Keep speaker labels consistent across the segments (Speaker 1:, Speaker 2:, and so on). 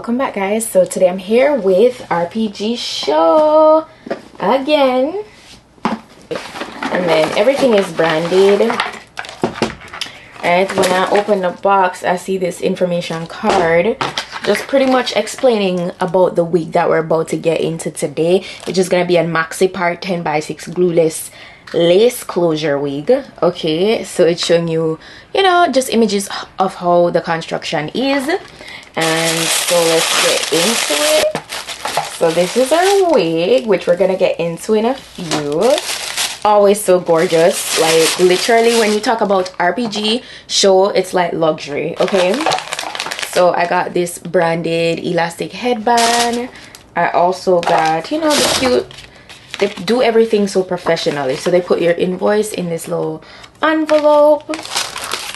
Speaker 1: welcome back, guys. So today I'm here with RPG again, and then everything is branded. And when I open the box, I see this information card just pretty much explaining about the wig that we're about to get into today, which is going to be a Maxipart 10x6 glueless lace closure wig. Okay, so it's showing you, just images of how the construction is. And so let's get into it. So this is our wig, which we're gonna get into in a few. Always so gorgeous. Like literally when you talk about RPG show, it's like luxury. Okay, so I got this branded elastic headband. I also got, the cute, they do everything so professionally. So they put your invoice in this little envelope,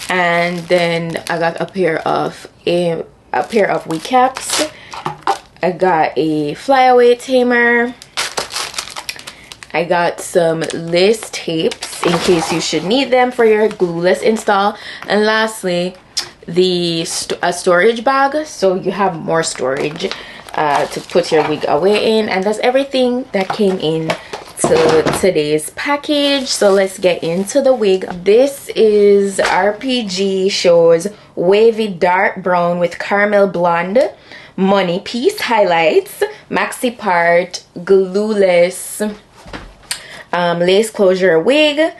Speaker 1: and then I got a pair of wig caps. I got a flyaway tamer. I got some lace tapes in case you should need them for your glueless install, and lastly a storage bag, so you have more storage to put your wig away in. And that's everything that came in to today's package. So let's get into the wig. This is RPGSHOW's wavy dark brown with caramel blonde money piece highlights Maxipart glueless lace closure wig.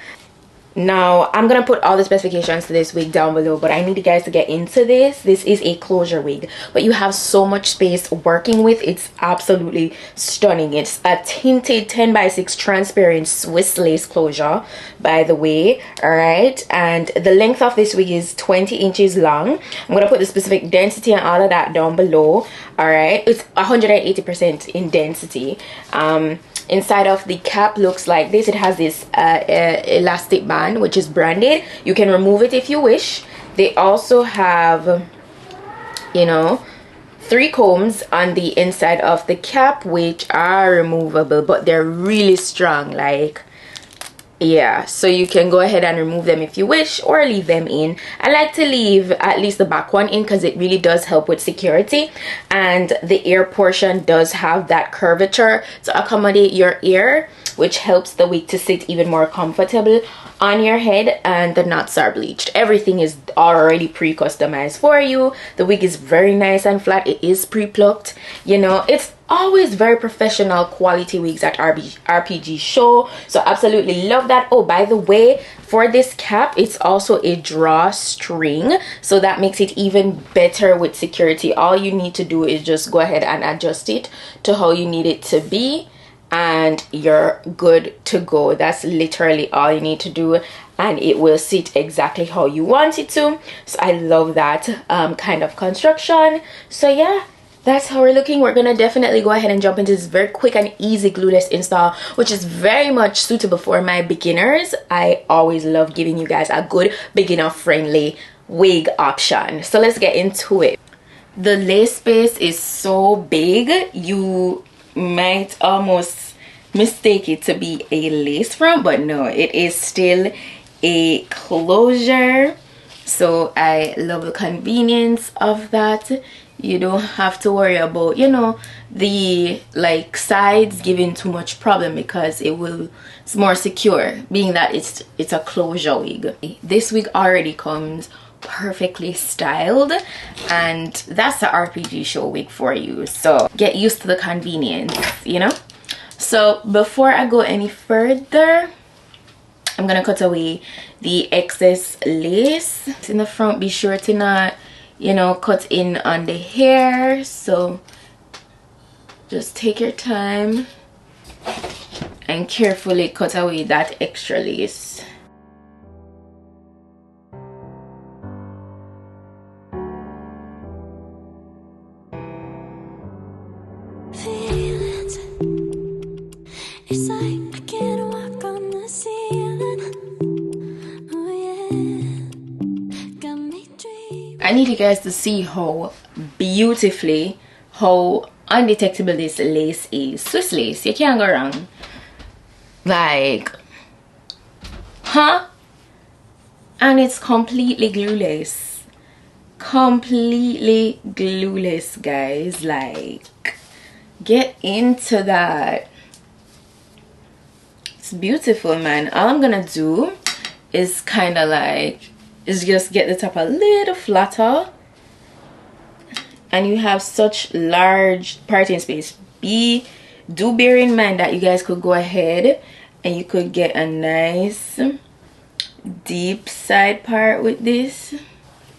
Speaker 1: Now I'm gonna put all the specifications to this wig down below, but I need you guys to get into this. This is a closure wig, but you have so much space working with. It's absolutely stunning. It's a tinted 10x6 transparent Swiss lace closure, by the way. All right, and the length of this wig is 20 inches long. I'm gonna put the specific density and all of that down below. All right, it's 180% in density. Inside of the cap looks like this. It has this elastic band which is branded. You can remove it if you wish. They also have, 3 combs on the inside of the cap which are removable, but they're really strong. Like, yeah, so you can go ahead and remove them if you wish, or leave them in. I like to leave at least the back one in because it really does help with security, and the ear portion does have that curvature to accommodate your ear, which helps the wig to sit even more comfortable on your head. And the knots are bleached. Everything is already pre-customized for you. The wig is very nice and flat. It is pre-plucked. It's always very professional quality wigs at RPG-SHOW, so absolutely love that. Oh, by the way, for this cap, it's also a drawstring, so that makes it even better with security. All you need to do is just go ahead and adjust it to how you need it to be, and you're good to go. That's literally all you need to do, and it will sit exactly how you want it to. So I love that kind of construction. So yeah, that's how we're looking. We're gonna definitely go ahead and jump into this very quick and easy glueless install, which is very much suitable for my beginners. I always love giving you guys a good beginner friendly wig option. So let's get into it. The lace space is so big you might almost mistake it to be a lace front, but no, it is still a closure. So I love the convenience of that. You don't have to worry about, the sides giving too much problem, because it's more secure, being that it's a closure wig. This wig already comes perfectly styled, and that's the RPG-SHOW wig for you. So get used to the convenience, So before I go any further, I'm gonna cut away the excess lace in the front. Be sure to not cut in on the hair, so just take your time and carefully cut away that extra lace.
Speaker 2: It's like I can't walk on the ceiling. Oh yeah, got me dreaming.
Speaker 1: I need you guys to see how beautifully, how undetectable this lace is. Swiss lace, you can't go wrong. Like, and it's completely glueless. completely glueless, guys. Like, get into that. It's beautiful, man. All I'm gonna do is kind of like just get the top a little flatter, and you have such large parting space. Do bear in mind that you guys could go ahead and you could get a nice deep side part with this.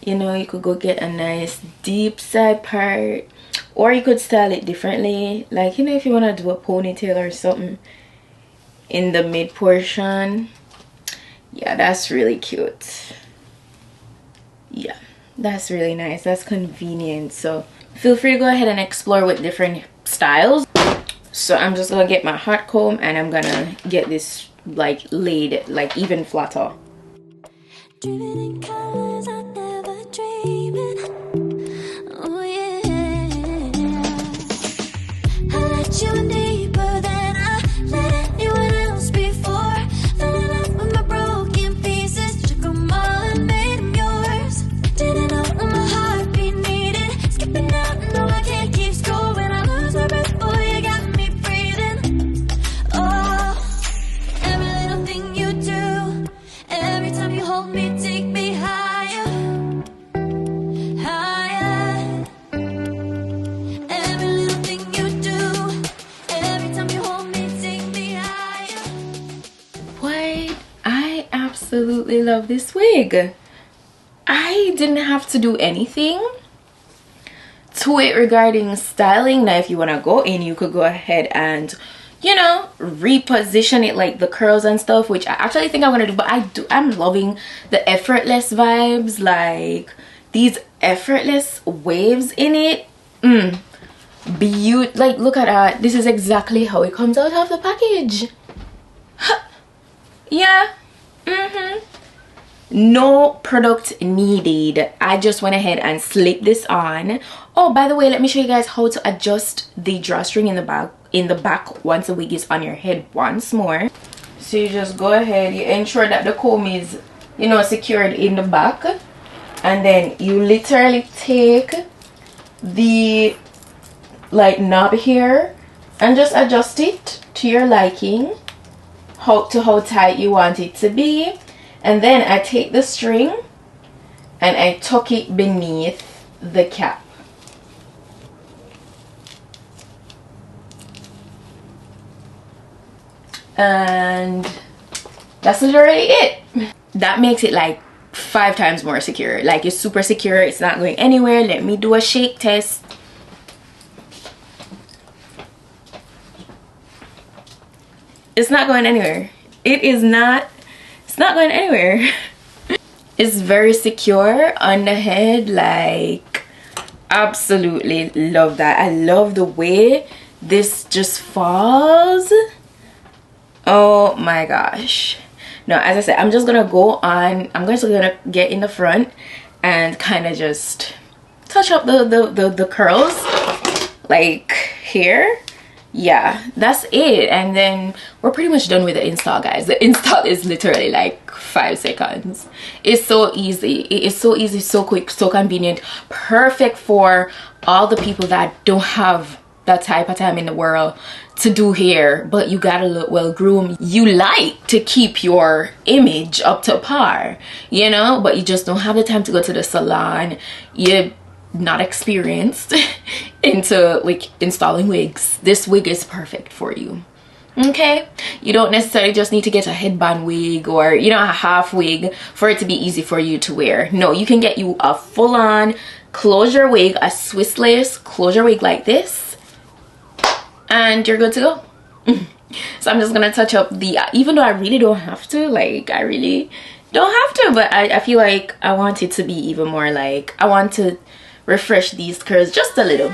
Speaker 1: You know, you could go get a nice deep side part, or you could style it differently, like, you know, if you want to do a ponytail or something in the mid portion. Yeah, that's really cute. Yeah, that's really nice. That's convenient. So feel free to go ahead and explore with different styles. So I'm just gonna get my hot comb and I'm gonna get this like laid like even flatter.
Speaker 2: Driven in colors I never dreamed. Oh yeah, I let you in deeper than I let anyone else before. Fell in love with my broken pieces, took them all and made them yours. Didn't know what my heartbeat needed, skipping out, no I can't keep score. When I lose my breath, boy, you got me breathing. Oh, every little thing you do, every time you hold me, take me higher, higher. Every little thing you do, every time you hold me, take me higher.
Speaker 1: What? I absolutely love this wig. I didn't have to do anything to it regarding styling. Now if you want to go in, you could go ahead and, you know, reposition it like the curls and stuff, which I actually think I'm gonna do. But I'm loving the effortless vibes, like these effortless waves in it. Like, look at that. This is exactly how it comes out of the package. Yeah. No product needed. I just went ahead and slipped this on. Oh, by the way, let me show you guys how to adjust the drawstring in the back once the wig is on your head once more. So you just go ahead, you ensure that the comb is, you know, secured in the back, and then you literally take the like knob here and just adjust it to your liking, how tight you want it to be. And then I take the string and I tuck it beneath the cap. And that's literally it. That makes it like 5 times more secure. Like, it's super secure, it's not going anywhere. Let me do a shake test. It's not going anywhere. It's not going anywhere. It's very secure on the head. Like, absolutely love that. I love the way this just falls. Oh my gosh. No, as I said, I'm just gonna go on. I'm just gonna get in the front and kind of just touch up the curls like here. Yeah, that's it. And then we're pretty much done with the install, guys. The install is literally like 5 seconds. It's so easy. It is so easy, so quick, so convenient. Perfect for all the people that don't have that type of time in the world to do hair, but you gotta look well groomed. You like to keep your image up to par, you know, but you just don't have the time to go to the salon. You're not experienced into like installing wigs. This wig is perfect for you. Okay, you don't necessarily just need to get a headband wig or, you know, a half wig for it to be easy for you to wear. No, you can get you a full-on closure wig, a Swiss lace closure wig like this, and you're good to go. So I'm just gonna touch up the, even though I really don't have to, like, I really don't have to, but I feel like I want it to be even more, like, I want to refresh these curls just a little.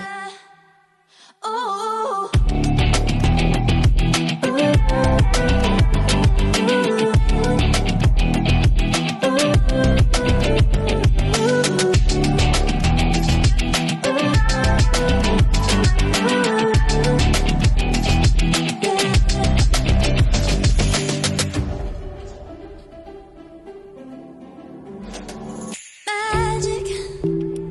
Speaker 2: Magic.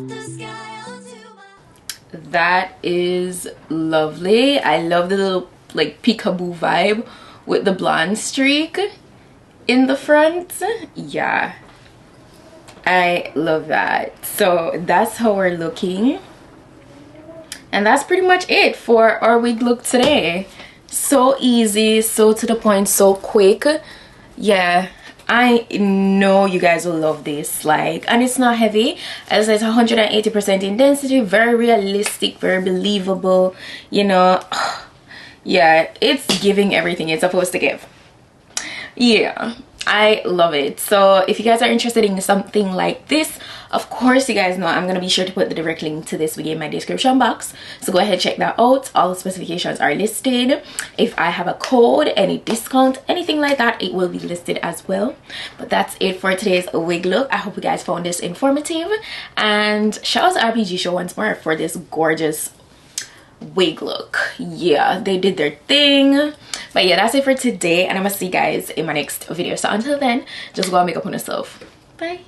Speaker 2: got the sky onto my...
Speaker 1: That is lovely. I love the little like peekaboo vibe with the blonde streak in the front. Yeah, I love that. So that's how we're looking, and that's pretty much it for our wig look today. So easy, so to the point, so quick. Yeah, I know you guys will love this. Like, and it's not heavy. As I said, it's 180% in density, very realistic, very believable, you know. Yeah, it's giving everything it's supposed to give. Yeah, I love it. So if you guys are interested in something like this, of course you guys know I'm gonna be sure to put the direct link to this wig in my description box, so go ahead, check that out. All the specifications are listed. If I have a code, any discount, anything like that, it will be listed as well. But that's it for today's wig look. I hope you guys found this informative, and shout out to RPGSHOW once more for this gorgeous wig look. Yeah, they did their thing. But yeah, that's it for today, and I'm gonna see you guys in my next video. So until then, just go and make up on yourself. Bye.